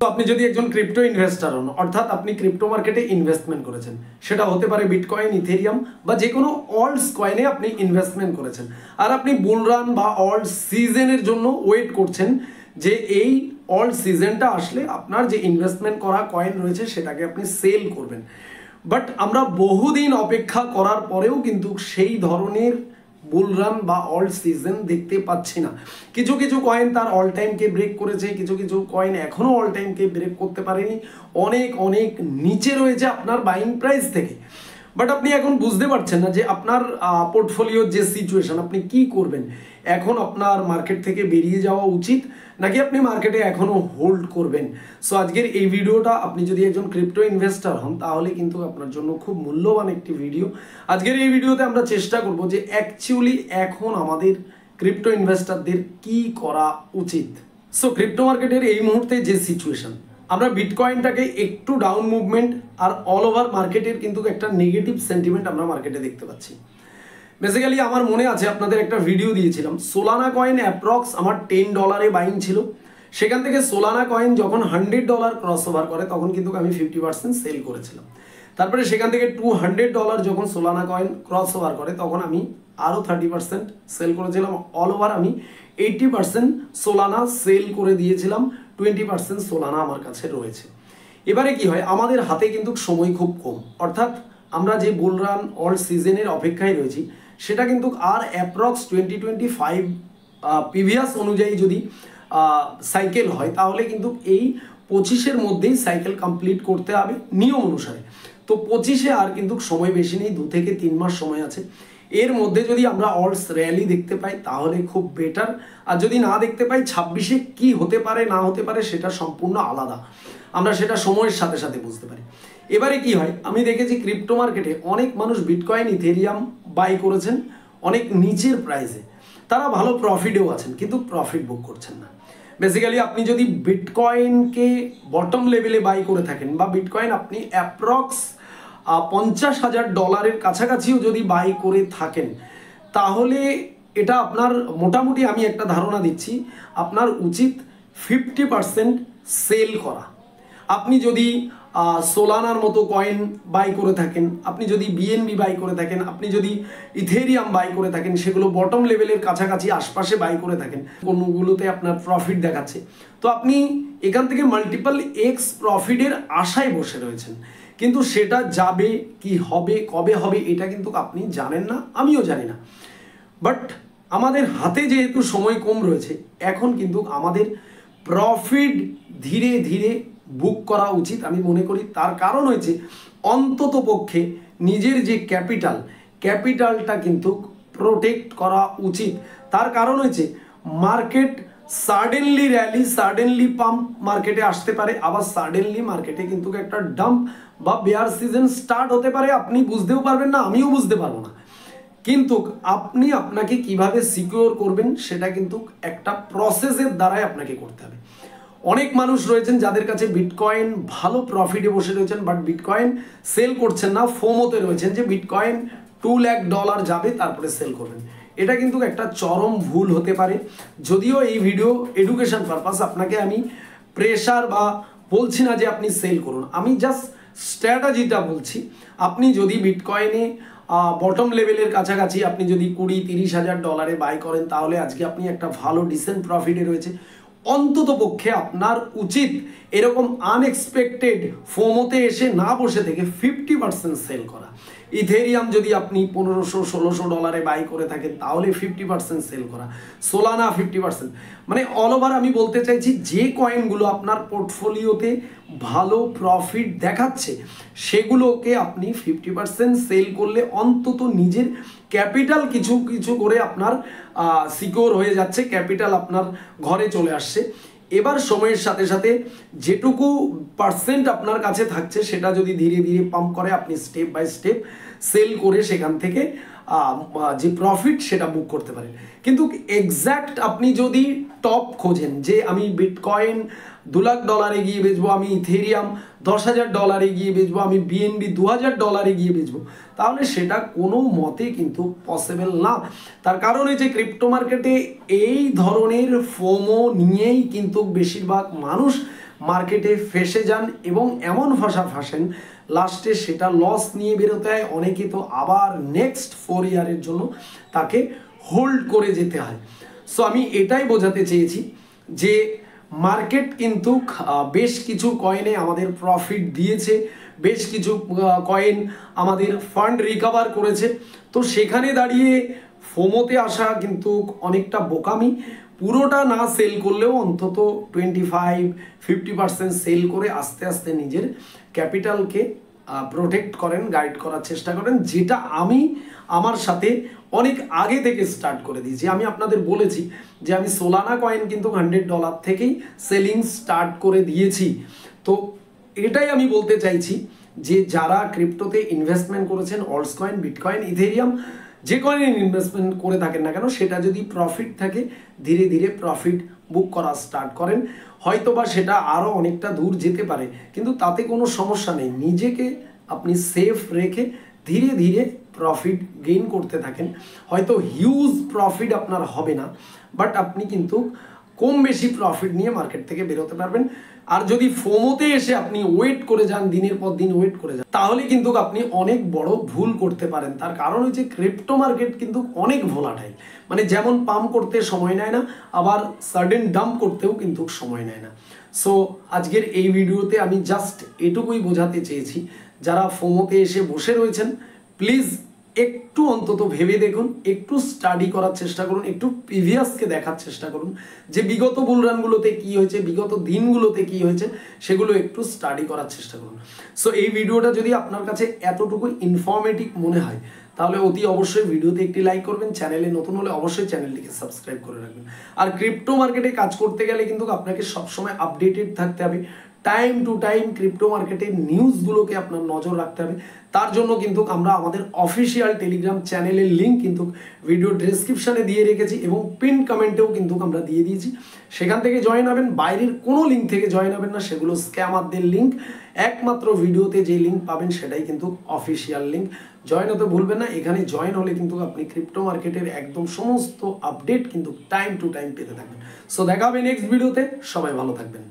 তো আপনি যদি একজন ক্রিপ্টো ইনভেস্টর হন, অর্থাৎ আপনি ক্রিপ্টো মার্কেটে ইনভেস্টমেন্ট করেছেন, সেটা হতে পারে বিটকয়েন, ইথেরিয়াম বা যে কোনো অল্টস কয়েনে আপনি ইনভেস্টমেন্ট করেছেন, আর আপনি বুল রান বা অল্ট সিজনের জন্য ওয়েট করছেন যে এই অল্ট সিজনটা আসলে আপনার যে ইনভেস্টমেন্ট করা কয়েন রয়েছে সেটাকে আপনি সেল করবেন। বাট আমরা বহুদিন অপেক্ষা করার পরেও কিন্তু সেই ধরনের বুল রান বা অল্ট সিজন দেখতে পাচ্ছি না। কিছু কিছু কয়েন তার অল টাইমকে ব্রেক করেছে, কিছু কিছু কয়েন এখনো অল টাইমকে ব্রেক করতে পারেনি, অনেক অনেক নিচে রয়েছে আপনার বাইং প্রাইস থেকে। বাট আপনি এখন বুঝতে পারছেন না যে আপনার পোর্টফোলিওর যে সিচুয়েশন, আপনি কি করবেন। এখন আপনার মার্কেট থেকে বেরিয়ে যাওয়া উচিত নাকি আপনি মার্কেটে এখনো হোল্ড করবেন। সো আজকের এই ভিডিওটা, আপনি যদি একজন ক্রিপ্টো ইনভেস্টর হন তাহলে কিন্তু আপনার জন্য খুব মূল্যবান একটি ভিডিও। আজকের এই ভিডিওতে আমরা চেষ্টা করব যে অ্যাকচুয়ালি এখন আমাদের ক্রিপ্টো ইনভেস্টরদের কি করা উচিত। সো ক্রিপ্টো মার্কেটের এই মুহূর্তে যে সিচুয়েশন, আমরা বিটকয়েনটাকে একটু ডাউন মুভমেন্ট আর অল ওভার মার্কেটের কিন্তু একটা নেগেটিভ সেন্টিমেন্ট আমরা মার্কেটে দেখতে পাচ্ছি। বেসিক্যালি আমার মনে আছে আপনাদের একটা ভিডিও দিয়েছিলাম, সোলানা কয়েন অ্যাপ্রক্স আমার $10 বাইং ছিল। সেখান থেকে সোলানা কয়েন যখন $100 ক্রস ওভার করে তখন কিন্তু আমি 50% সেল করেছিলাম। তারপরে সেখান থেকে $200 যখন সোলানা কয়েন ক্রস ওভার করে তখন আমি আরও 30% সেল করেছিলাম। অল ওভার আমি 80% সোলানা সেল করে দিয়েছিলাম, 20% সোলানা আমার কাছে রয়েছে। এবারে কি হয়, আমাদের হাতে কিন্তু সময় খুব কম, অর্থাৎ আমরা যে বুল রান অল সিজনের অপেক্ষায় রয়েছি সেটা কিন্তু আর অ্যাপ্রক্স 2025 প্রিভিয়াস অনুযায়ী যদি সাইকেল হয় তাহলে কিন্তু এই 25-এর মধ্যেই সাইকেল কমপ্লিট করতে হবে নিয়ম অনুসারে। তো 25-এ আর কিন্তু সময় বেশি নেই, 2 থেকে 3 মাস সময় আছে। এর মধ্যে যদি আমরা অল্টস র্যালি দেখতে পাই তাহলে খুব বেটার, আর যদি না দেখতে পাই 26-এ কি হতে পারে না হতে পারে সেটা সম্পূর্ণ আলাদা, আমরা সেটা সময়ের সাথে সাথে বুঝতে পারি। এবারে কি হয়, আমি দেখেছি ক্রিপ্টো মার্কেটে অনেক মানুষ বিটকয়েন, ইথেরিয়াম বাই করেছেন অনেক নিচের প্রাইসে, তারা ভালো প্রফিটেও আছেন কিন্তু প্রফিট বুক করছেন না। বেসিক্যালি আপনি যদি বিটকয়েনকে বটম লেভেলে বাই করে থাকেন বা বিটকয়েন আপনি অ্যাপ্রক্স $50,000 কাছাকাছিও যদি বাই করে থাকেন তাহলে এটা আপনার মোটামুটি, আমি একটা ধারণা দিচ্ছি, আপনার উচিত 50% সেল করা। আপনি যদি সোলানার মতো কয়েন বাই করে থাকেন, আপনি যদি বিএনবি বাই করে থাকেন, আপনি যদি ইথেরিয়াম বাই করে থাকেন, সেগুলো বটম লেভেলের কাছাকাছি আশপাশে বাই করে থাকেন, কোনগুলোতে আপনার প্রফিট দেখাচ্ছে, তো আপনি এখান থেকে মাল্টিপল এক্স প্রফিটের আশায় বসে রয়েছেন। কিন্তু সেটা যাবে কি হবে, কবে হবে, এটা কিন্তু আপনি জানেন না, আমিও জানি না। বাট আমাদের হাতে যেহেতু সময় কম রয়েছে, এখন কিন্তু আমাদের প্রফিট ধীরে ধীরে বুক করা উচিত আমি মনে করি। তার কারণ হয়েছে অন্তত পক্ষে নিজের যে ক্যাপিটালটা কিন্তু প্রোটেক্ট করা উচিত। তার কারণ হয়েছে market suddenly rally, suddenly pump মার্কেটে আসতে পারে, আবার সাডেনলি মার্কেটে কিন্তু একটা ডাম্প বা বেয়ার সিজন স্টার্ট হতে পারে। আপনি বুঝতেও পারবেন না, আমিও বুঝতে পারবো না। কিন্তু আপনি আপনাকে কিভাবে সিকিউর করবেন সেটা কিন্তু একটা প্রসেসের দ্বারাই আপনাকে করতে হবে। অনেক মানুষ রয়েছেন যাদের কাছে বিটকয়েন ভালো প্রফিটে বসে রয়েছেন, বাট বিটকয়েন সেল করছেন না, ফোমোতে রয়েছেন যে বিটকয়েন $2 লাখ যাবে তারপরে সেল করবেন। এটা কিন্তু একটা চরম ভুল হতে পারে। যদিও এই ভিডিও এডুকেশন পারপাস, আপনাকে আমি প্রেশার বা বলছি না যে আপনি সেল করুন, আমি জাস্ট স্ট্র্যাটেজিটা বলছি। আপনি যদি বিটকয়েনে বটম লেভেলের কাছাকাছি আপনি যদি $20-30,000 বাই করেন তাহলে আজকে আপনি একটা ভালো ডিসেন্ট প্রফিটে রয়েছে। অন্তত পক্ষে আপনার উচিত এরকম আনএক্সপেক্টেড ফোমোতে এসে না বসে থেকে 50% সেল করা। ইথেরিয়াম যদি আপনি $1500-1600 বাই করে থাকেন তাহলে 50% সেল করা, সোলানা 50%। মানে অল ওভার আমি বলতে চাইছি যে কয়েনগুলো আপনার পোর্টফোলিওতে ভালো প্রফিট দেখাচ্ছে সেগুলোকে আপনি 50% সেল করলে অন্তত নিজের ক্যাপিটাল কিছু কিছু করে আপনার সিকিউর হয়ে যাচ্ছে, ক্যাপিটাল আপনার ঘরে চলে আসছে। এবার সময়ের সাথে সাথে যেটুকু পার্সেন্ট আপনার কাছে থাকছে সেটা যদি ধীরে ধীরে পাম্প করে আপনি স্টেপ বাই স্টেপ সেল করে সেখান থেকে যে প্রফিট সেটা বুক করতে পারেন। কিন্তু এক্স্যাক্ট আপনি যদি টপ খোঁজেন যে আমি বিটকয়েন $2 লাখ গিয়ে বেচবো, আমি ইথেরিয়াম $10,000 গিয়ে বেচবো, আমি বিএনবি $2,000 গিয়ে বেচবো, তাহলে সেটা কোনো মতে কিন্তু পসিবল না। তার কারণ হচ্ছে ক্রিপ্টো মার্কেটে এই ধরনের ফোমো নিয়েই কিন্তু বেশিরভাগ মানুষ মার্কেটে ফেসে যান এবং এমন ফাঁসেন লাস্টে সেটা লস নিয়ে বেরোতে হয়। অনেকে তো আবার নেক্সট 4 ইয়ারের জন্য তাকে হোল্ড করে যেতে হয়। সো আমি এটাই বোঝাতে চেয়েছি যে মার্কেট কিন্তু বেশ কিছু কয়েনে আমাদের প্রফিট দিয়েছে, বেশ কিছু কয়েন আমাদের ফান্ড রিকভার করেছে। তো সেখানে দাঁড়িয়ে ফোমোতে আসা কিন্তু অনেকটা বোকামি। পুরোটা না সেল করলেও অন্তত 25-50% সেল করে আস্তে আস্তে নিজের ক্যাপিটালকে প্রোটেক্ট করেন, গাইড করার চেষ্টা করেন, যেটা আমি আমার সাথে অনেক আগে থেকে স্টার্ট করে দিয়েছি। আমি আপনাদের বলেছি যে আমি সোলানা কয়েন কিন্তু $100 থেকেই সেলিং স্টার্ট করে দিয়েছি। তো এটাই আমি বলতে চাইছি যে যারা ক্রিপ্টোতে ইনভেস্টমেন্ট করেছেন, অল্টস কয়েন, বিটকয়েন, ইথেরিয়াম, যে কয়েনে ইনভেস্টমেন্ট করে থাকেন না কেন, সেটা যদি প্রফিট থাকে ধীরে ধীরে প্রফিট বুক করা স্টার্ট করেন। হয়তোবা সেটা আরও অনেকটা দূর যেতে পারে, কিন্তু তাতে কোনো সমস্যা নেই। নিজেকে আপনি সেফ রেখে ধীরে ধীরে প্রফিট গেইন করতে থাকেন। হয়তো হিউজ প্রফিট আপনার হবে না, বাট আপনি কিন্তু কম বেশি প্রফিট নিয়ে মার্কেট থেকে বেরোতে পারবেন। আর যদি ফোমোতে এসে আপনি ওয়েট করে যান, দিনের পর দিন ওয়েট করে যান, তাহলে কিন্তু আপনি অনেক বড় ভুল করতে পারেন। তার কারণ হচ্ছে ক্রিপ্টো মার্কেট কিন্তু অনেক ভোলাটাইল, মানে যেমন পাম্প করতে সময় নেয় না, আবার সাডেন ডাম্প করতেও কিন্তু সময় নেয় না। সো আজকের এই ভিডিওতে আমি জাস্ট এটুকুই বোঝাতে চেয়েছি, যারা ফোমোতে এসে বসে রয়েছেন প্লিজ একটু অন্তত ভেবে দেখুন, একটু স্টাডি করার চেষ্টা করুন, একটু প্রিভিয়াসকে দেখার চেষ্টা করুন যে বিগত বুলরানগুলোতে কি হয়েছে, বিগত দিনগুলোতে কি হয়েছে, সেগুলো একটু স্টাডি করার চেষ্টা করুন। সো এই ভিডিওটা যদি আপনার কাছে এতটুকু ইনফরমেটিভ মনে হয় তাহলে অতি অবশ্যই ভিডিওতে একটি লাইক করবেন, চ্যানেলে নতুন হলে অবশ্যই চ্যানেলটিকে সাবস্ক্রাইব করে রাখবেন। আর ক্রিপ্টো মার্কেটে কাজ করতে গেলে কিন্তু আপনাকে সবসময় আপডেটেড থাকতে হবে, টাইম টু টাইম ক্রিপ্টো মার্কেটের নিউজগুলোকে আপনার নজর রাখতে হবে। তার জন্য কিন্তু আমরা আমাদের অফিসিয়াল টেলিগ্রাম চ্যানেলের লিঙ্ক কিন্তু ভিডিও ডেসক্রিপশনে দিয়ে রেখেছি এবং পিন কমেন্টেও কিন্তু আমরা দিয়ে দিয়েছি। সেখান থেকে জয়েন হবেন, বাইরের কোনো লিঙ্ক থেকে জয়েন হবেন না, সেগুলো স্ক্যামারদের লিঙ্ক। একমাত্র ভিডিওতে যে লিঙ্ক পাবেন সেটাই কিন্তু অফিসিয়াল লিঙ্ক। জয়েন হতে ভুলবেন না। এখানে জয়েন হলে কিন্তু আপনি ক্রিপ্টো মার্কেটের একদম সমস্ত আপডেট কিন্তু টাইম টু টাইম পেতে থাকবেন। সো দেখা হবে নেক্সট ভিডিওতে। সবাই ভালো থাকবেন।